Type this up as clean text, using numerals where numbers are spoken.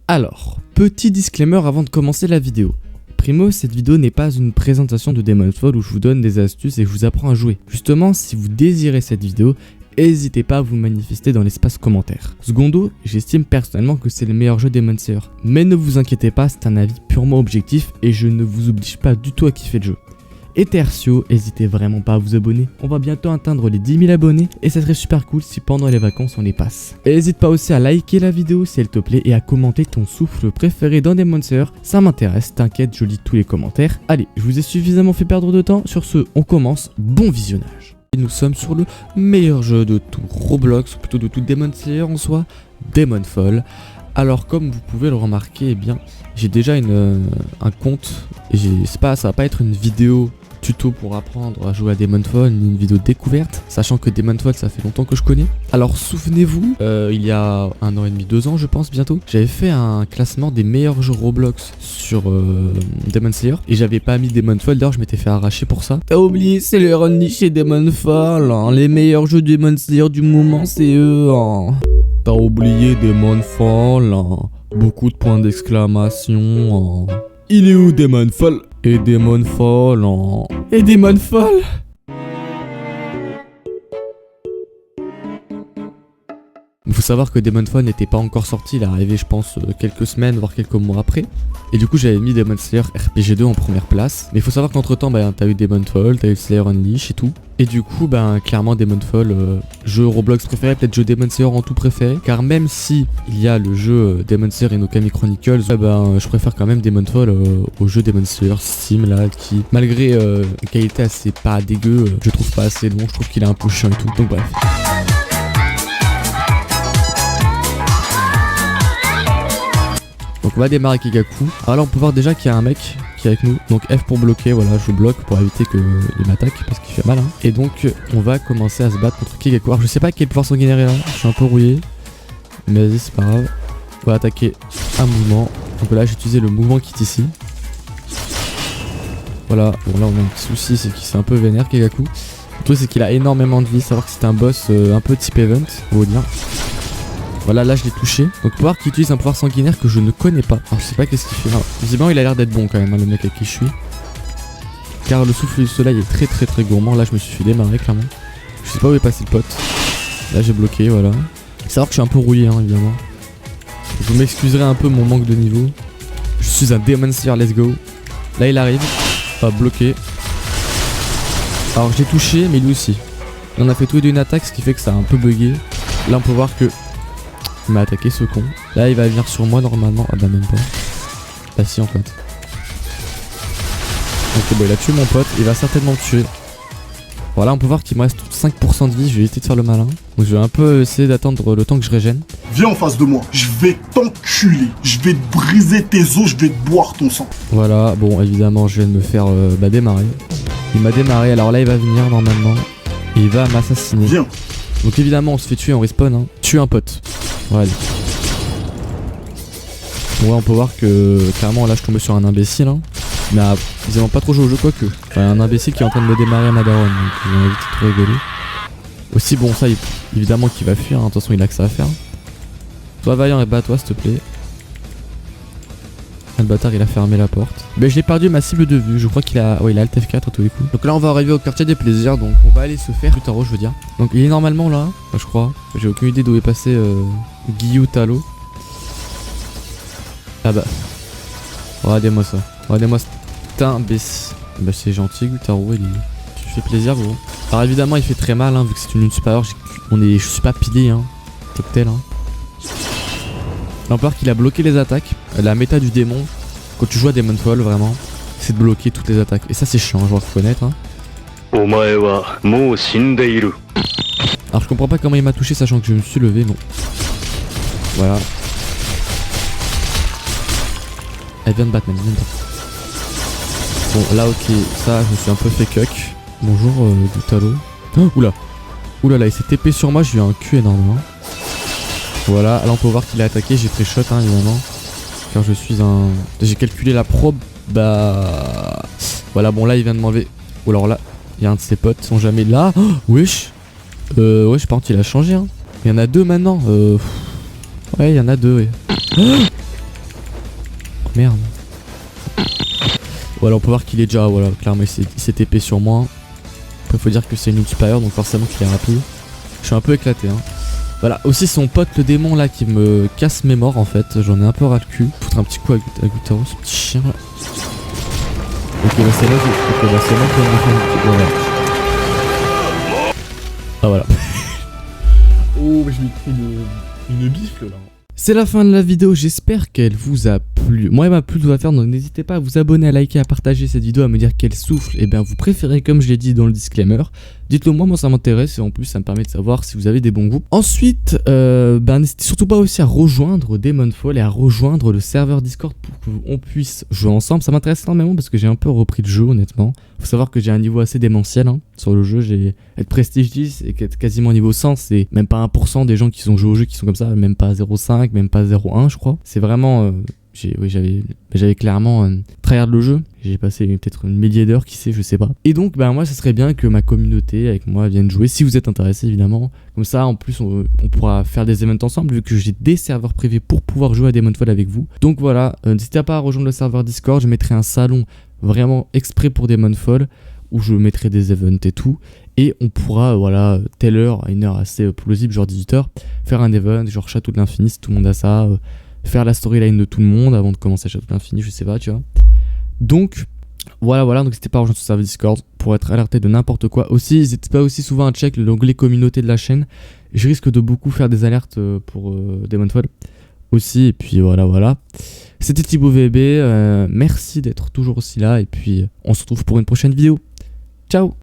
Alors, petit disclaimer avant de commencer la vidéo. Primo, cette vidéo n'est pas une présentation de Demon's Fall où je vous donne des astuces et je vous apprends à jouer. Justement, si vous désirez cette vidéo, n'hésitez pas à vous manifester dans l'espace commentaire. Secondo, j'estime personnellement que c'est le meilleur jeu Demon Slayer. Mais ne vous inquiétez pas, c'est un avis purement objectif et je ne vous oblige pas du tout à kiffer le jeu. Et tertio, n'hésitez vraiment pas à vous abonner. On va bientôt atteindre les 10 000 abonnés et ça serait super cool si pendant les vacances on les passe. Et n'hésite pas aussi à liker la vidéo si elle te plaît et à commenter ton souffle préféré dans Demon Slayer. Ça m'intéresse, t'inquiète, je lis tous les commentaires. Allez, je vous ai suffisamment fait perdre de temps. Sur ce, on commence. Bon visionnage. Et nous sommes sur le meilleur jeu de tout Roblox, ou plutôt de tout Demon Slayer en soi, Demon Fall. Alors comme vous pouvez le remarquer, eh bien, j'ai déjà un compte et ça va pas être une vidéo tuto pour apprendre à jouer à Demon Fall ni une vidéo découverte, sachant que Demon Fall ça fait longtemps que je connais. Alors souvenez-vous, il y a 1 an et demi, 2 ans je pense bientôt, j'avais fait un classement des meilleurs jeux Roblox sur Demon Slayer et j'avais pas mis Demon Fall, d'ailleurs je m'étais fait arracher pour ça. T'as oublié, c'est les Runny chez Demon Fall, hein. Les meilleurs jeux Demon Slayer du moment c'est eux. Hein. T'as oublié Demon Fall, hein. Beaucoup de points d'exclamation. Hein. Il est où Demon Fall? Et Demon Fall, hein. Et Demon Fall? Il faut savoir que Demon Fall n'était pas encore sorti, il est arrivé je pense quelques semaines voire quelques mois après. Et du coup j'avais mis Demon Slayer RPG 2 en première place. Mais il faut savoir qu'entre temps t'as eu Demon Fall, t'as eu Slayer Unleashed et tout. Et du coup clairement Demon Fall, jeu Roblox préféré, peut-être jeu Demon Slayer en tout préféré. Car même si il y a le jeu Demon Slayer Inokami Chronicles, je préfère quand même Demon Fall au jeu Demon Slayer Steam là qui malgré une qualité assez pas dégueu, je trouve pas assez long, je trouve qu'il est un peu chiant et tout. Donc bref. Donc on va démarrer Kigaku. Alors là on peut voir déjà qu'il y a un mec qui est avec nous. Donc F pour bloquer, voilà je bloque pour éviter qu'il m'attaque parce qu'il fait mal. Hein. Et donc on va commencer à se battre contre Kigaku. Alors je sais pas quel pouvoir sanguinaire est là, je suis un peu rouillé. Mais vas-y c'est pas grave. On va attaquer un mouvement. Donc là j'ai utilisé le mouvement qui est ici. Voilà, bon là on a un petit souci, c'est qu'il s'est un peu vénère Kigaku. Le truc c'est qu'il a énormément de vie, savoir que c'est un boss un peu type event, faut dire. Voilà, là je l'ai touché. Donc pouvoir qu'il utilise un pouvoir sanguinaire que je ne connais pas. Alors je sais pas qu'est-ce qu'il fait. Alors, visiblement il a l'air d'être bon quand même, hein, le mec avec qui je suis. Car le souffle du soleil est très gourmand. Là je me suis fait démarrer clairement. Je sais pas où est passé le pote. Là j'ai bloqué, voilà. Faut savoir que je suis un peu rouillé hein, évidemment. Vous m'excuserez un peu mon manque de niveau. Je suis un Demon Slayer, let's go. Là il arrive. Pas bloqué. Alors j'ai touché mais lui aussi. On a fait tous les deux une attaque, ce qui fait que ça a un peu bugué. Là on peut voir que il m'a attaqué ce con. Là il va venir sur moi normalement. Ah bah même pas. Bah si en fait. Ok bah il a tué mon pote. Il va certainement me tuer. Voilà on peut voir qu'il me reste 5% de vie. Je vais éviter de faire le malin. Donc je vais un peu essayer d'attendre le temps que je régène. Viens en face de moi. Je vais t'enculer. Je vais te briser tes os. Je vais te boire ton sang. Voilà bon évidemment je viens de me faire démarrer. Il m'a démarré. Alors là il va venir normalement. Et il va m'assassiner. Viens. Donc évidemment on se fait tuer en respawn. Hein. Tuer un pote. Ouais. Bon, ouais, on peut voir que clairement là je tombais sur un imbécile hein. Mais ils n'ont pas trop joué au jeu quoique. Enfin, un imbécile qui est en train de me démarrer à ma daronne. Donc ils vont éviter de trop rigoler. Aussi bon ça évidemment qu'il va fuir hein. De toute façon il a que ça à faire. Toi Vaillant et bats-toi s'il te plaît. Le bâtard il a fermé la porte. Mais j'ai perdu ma cible de vue. Je crois qu'il a. Ouais il a Alt F4 à tous les coups. Donc là on va arriver au quartier des plaisirs. Donc on va aller se faire Utaro je veux dire. Donc il est normalement là. Enfin, je crois. J'ai aucune idée d'où est passé Gyutaro. Ah bah. Regardez-moi ça. Regardez-moi cet imbécile. Bah c'est gentil Gyutaro il fait plaisir gros. Alors évidemment il fait très mal hein, vu que c'est une lune supérieure. Je suis pas pilé hein. Cocktail hein. Là on peut voir qu'il a bloqué les attaques. La méta du démon, quand tu joues à Demon Fall vraiment, c'est de bloquer toutes les attaques. Et ça c'est chiant, je dois reconnaître. Hein. Alors je comprends pas comment il m'a touché sachant que je me suis levé, bon. Voilà. Elle vient de Batman, elle vient de battre. Bon là ok, ça je me suis un peu fait cuck. Bonjour Gyutaro. Oh, oula. Oula là il s'est TP sur moi, j'ai eu un cul énorme. Hein. Voilà, là on peut voir qu'il a attaqué, j'ai pris shot hein, évidemment. Car je suis un... J'ai calculé la probe, bah... Voilà, bon là il vient de m'enlever. Ou alors là, il y a un de ses potes, ils sont jamais là. Oh, wesh wesh, par contre il a changé hein. Il y en a deux maintenant. Ouais, il y en a deux, ouais. Merde. Voilà, on peut voir qu'il est déjà, voilà, clairement il s'est TP sur moi. Après faut dire que c'est une noob supérieure, donc forcément qu'il est rapide. Je suis un peu éclaté, hein. Voilà, aussi son pote le démon là qui me casse mes morts en fait, j'en ai un peu ras le cul. Foutre un petit coup à Gutaro, ce petit chien là. Ok, bah c'est là qu'on va me faire un petit... Voilà. Ah voilà. Oh, je m'ai pris une bifle là. C'est la fin de la vidéo, j'espère qu'elle vous a plu. Moi elle m'a plu de vous faire, donc n'hésitez pas à vous abonner, à liker, à partager cette vidéo, à me dire quel souffle, et bien vous préférez comme je l'ai dit dans le disclaimer. Dites-le moi ça m'intéresse et en plus ça me permet de savoir si vous avez des bons goûts. Ensuite, n'hésitez surtout pas aussi à rejoindre Demonfall et à rejoindre le serveur Discord pour qu'on puisse jouer ensemble. Ça m'intéresse énormément parce que j'ai un peu repris le jeu honnêtement. Faut savoir que j'ai un niveau assez démentiel hein, sur le jeu, j'ai être prestige 10 et qu'être quasiment niveau 100, c'est même pas 1% des gens qui sont joués au jeu qui sont comme ça, même pas 0,5, même pas 0,1 je crois. C'est vraiment... j'avais clairement tryhard le jeu, j'ai passé peut-être une millier d'heures, qui sait, je sais pas. Et donc moi ça serait bien que ma communauté avec moi vienne jouer, si vous êtes intéressé évidemment. Comme ça en plus on pourra faire des events ensemble vu que j'ai des serveurs privés pour pouvoir jouer à Demonfall avec vous. Donc voilà, n'hésitez pas à rejoindre le serveur Discord, je mettrai un salon vraiment exprès pour Demonfall où je mettrai des events et tout. Et on pourra, voilà, telle heure, à une heure assez plausible, genre 18h, faire un event, genre Château de l'Infini si tout le monde a ça. Faire la storyline de tout le monde avant de commencer Château de l'Infini, je sais pas, tu vois. Donc, voilà, donc n'hésitez pas à rejoindre ce serveur Discord pour être alerté de n'importe quoi. Aussi, n'hésitez pas aussi souvent à check l'onglet communauté de la chaîne. Je risque de beaucoup faire des alertes pour Demonfall aussi, et puis voilà. C'était Thibaut VB, merci d'être toujours aussi là, et puis on se retrouve pour une prochaine vidéo. Ciao!